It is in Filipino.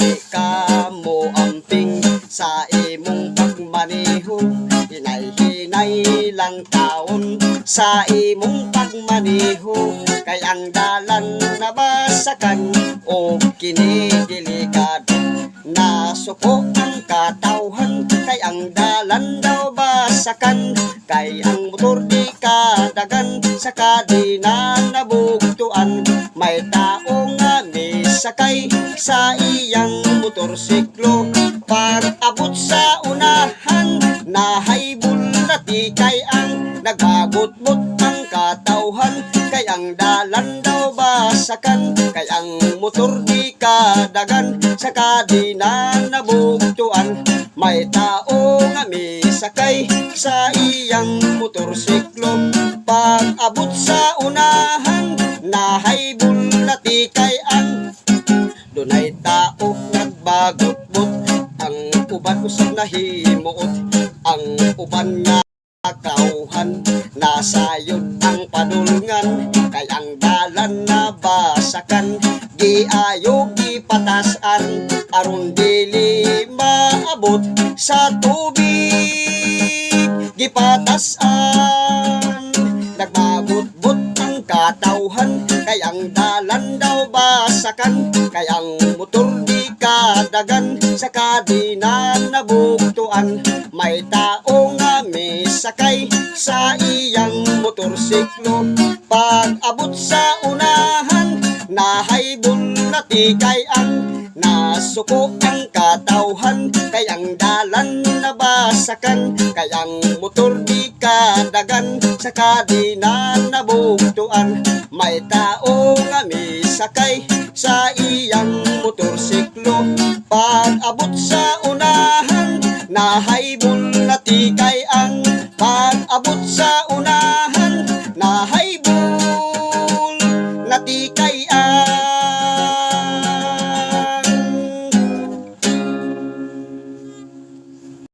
di ka mo amping sa imong pagmaneho. Hinay-hinay lang taon sa imong pagmaneho, kay ang dalan nabasakan o kinidelikado. Nasuko ang katawhan, kay ang dalan daw basakan, kay ang motor di kadagan sa kadina nabugtuan. May tao nga misakay sa iyang motorsiklo, pag abot sa unahan nahaybol na tikay ang nagbagot-bot ang katawhan, kay ang dalan daw basakan, kay ang motor di kadagan sa kadina nabugtuan. May tao nga misakay sa iyang motorsiklo, pag abot sa unahan nahaybol na tikay ang dunay tao nagbagot-bot. Ang uban usab nahimuot, ang uban nga kauhan nasayod ang padulngan, kay ang dalan nabasakan giayo gipatasan aron dili maabot sa tubig gipatasan. Nagbagot-bot ang katawhan, kay ang dalan daw basakan, kay ang motor di kadagan sa kadina nabugtuan. May tao nga misakay sa iyang motorsiklo, pag abot sa unahan nahaybol na tikay ang nasuko ang katawhan, kay ang dalan nabasakan, kay ang motor di kadagan sa kadina nabugtuan. May tao nga misakay sa iyang motorsiklo, pag abot sa unahan nahaybol na tikay ang pag abot sa